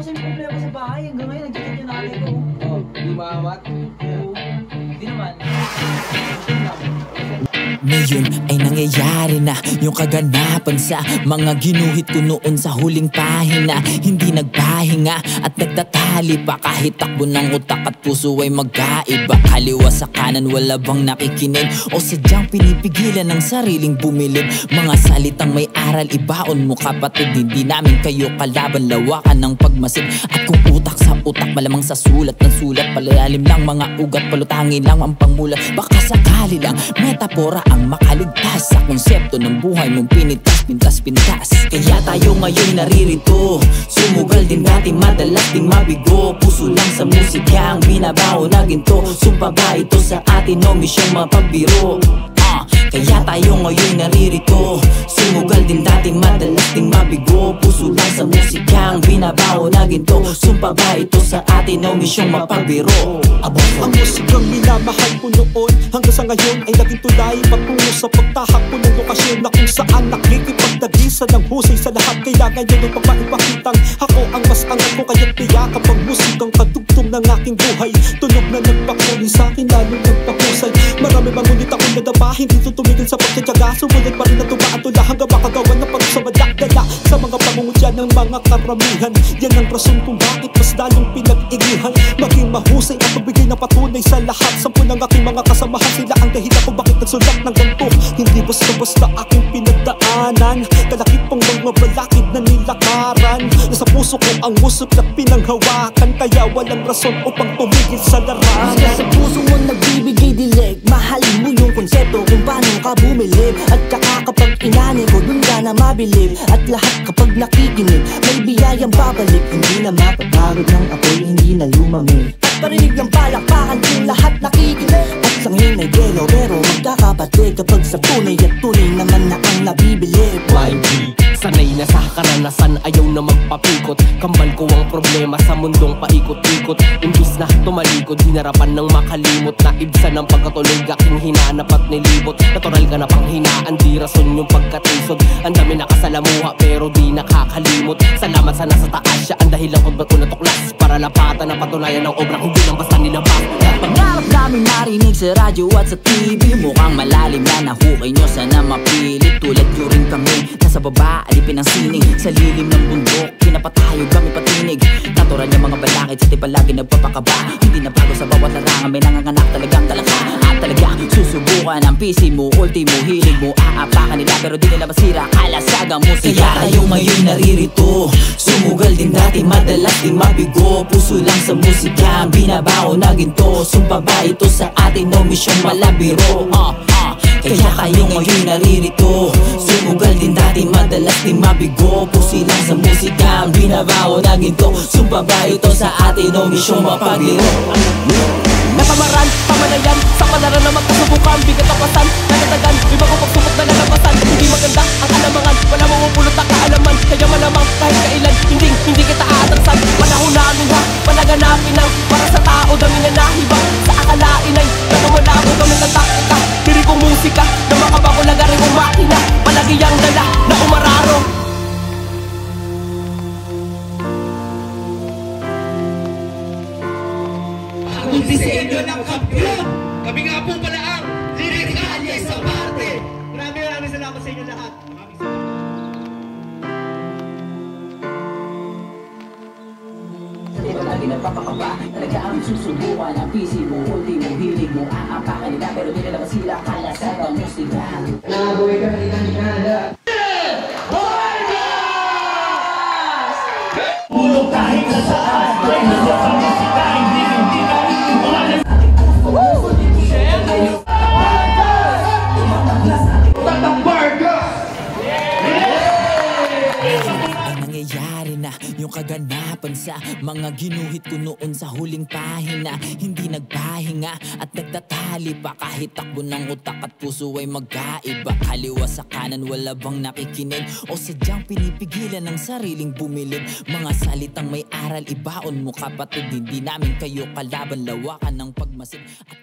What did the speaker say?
kasi may problema sa bahay. Hanggang ngayon, nag-chat yung nanay ko. Oh, di maawat? Oo. Hindi naman. Ngayon ay nangyayari na yung kaganapan sa mga ginuhit ko noon sa huling pahina. Hindi nagpahinga at nagtatali pa kahit takbo ng utak at puso ay magkaiba. Kaliwa sa kanan wala bang nakikinig o sadyang pinipigilan ng sariling bumilib. Mga salitang may aral ibaon mo kapatid, hindi namin kayo kalaban, lawakan ng pagmasid. At kung utak sa utak malamang sa sulat ng sulat, palayalim lang mga ugat, palutangin lang ang pangmulat. Baka sakali lang metapora ang makaligtas sa konsepto ng buhay mong pinitas, pintas, pintas. Kaya tayo ngayon naririto, sumugal din dati madalas ding mabigo. Puso lang sa musika ang binabaho na ginto. Sumpa ba ito sa atin o misyong mapabiro? Kaya tayo ngayon naririto, sumugal din dati madalas ding mabigo. Puso lang sa musika ang binabaho na ginto. Sumpa ba ito sa atin o misyong mapabiro? Ang musikang minamahal ko noon hanggang sa ngayon ay naging tulay patungo sa pagtahak ko ng lokasyon na kung saan nakikipagdagisa ng husay sa lahat. Kailangan yun ang pagpaipakitang ako ang mas angat ko, kaya't tiyak kapag musikang kadugtong ng aking buhay. Tunog na nagpakuli sa akin lalo nagpakusay. Marami bang ngunit akong nadama, hindi tumigil sa pagtityaga. Sumunod pa rin na tumaatula hanggang makagawa ng pagsamadakdala sa mga pangungutya ng mga karamihan. Yan ang rason kung bakit mas lalong pinag-inihan maging mahusay at magbigay ng patunay sa lahat. Sampu ng aking mga kasamahan, sila ang dahilan kung bakit nagsulat ng ganito. Hindi basta-basta aking pinagdaanan, kalakip pang mga balakid na nilakaran. Nasa puso ko ang musok na pinanghawakan, kaya walang rason upang tumigil sa larangan. Sa puso mo nagbibigay dilig, mahalin mo yung konsepto kung paano ka bumilib. At saka kapag inani ko, dun ka na mabilib. At lahat kapag nakikinig, may biyayang babalik. Hindi na mapapagod ng apoy, hindi na lumamig. At parinig ng palakpakan kung lahat nakikinig. At sangin ay gelo pero magkakapatid kapag sa tunay at tunay naman na ang nabibilib. YG, sanay na sa karanasan, ayaw na magpapikot. Kambal ko ang problema sa mundong paikot-ikot. Imbis na tumalikod, hinarapan ng makalimot. Naibsan ng pagkatuloy, aking hinanap at nilibot. Natural ka na panghinaan, di rason yung pagkatisod. Ang dami nakasalamuha pero di nakakalimot. Salamat sana sa taas siya, ang dahilan kung ba't ko natuklas. Para lapatan na patunayan ng obrang hindi lang basta nilabas. Pangarap namin marinig sa radyo at sa TV, mukhang malalim na nahukay nyo, sana mapilit. Tulad nyo rin kami, nasa baba, alipin ang sining. Sa lilim ng bundok, pinapatayo kami patinig. Natural yung mga balakid sa tipalagi nagpapakaba. Hindi na bago sa bawat larangan, may nanganganak talagang talaka. At talagang susubukan ang PC mo, ultimo hilig mo. Aapakan nila pero di nila masira, kalasagang musika. Kaya tayo ngayon naririto, sumugal din dati madalas din mabigo. Puso lang sa musika ang binabaho na ginto. Sumpa ba ito sa atin o misyong malabiro? Kaya tayo ngayon naririto, sumugal din dati madalas din mabigo. Puso lang sa musika ang binabaho na ginto. Sumpa ba ito sa atin o misyong mapabiro? Napamaran, pamalayan, sa palaran na magkasubukan. Bigat ang pasan, nanatagan, may bagong pagsubok na lalabasan. Hindi maganda ang alamangan, wala mamupulot na kaalaman. Kaya malamang kahit kailan, hindi kita aatangsan. Panahon namin ha, panaganapin ang para sa tao dami na nahiba. Sa akalain ay nakamalabo kami ng taktika. Diri kong musika, na makabago lagari kong makina. Palagi ang dala na umararo. Ang disenyo ng kampiyon. Kami nga po pala ang Lirikalye sa Marte. Maraming salamat sa inyo lahat. Sa tipalagi nagpapakaba, talaga ang susubukan ang PC mo, ultimo hilig mo. Aapakan nila pero di nila masira, kalasagang musika. Nabuhay ka kanina ni Canada. Pulong kahit na saan. Pwede sa musika, hindi na iiwanan. Ay nangyayari na yung kaganapan sa mga ginuhit ko noon sa huling pahina. Hindi nagpahinga at nagtatali pa kahit takbo ng utak at puso ay magkaiba. Kaliwa sa kanan wala bang nakikinig o sadyang pinipigilan ng sariling bumilib. Mga salitang may aral ibaon mo kapatid, hindi namin kayo kalaban, lawakan ng pagmasid. At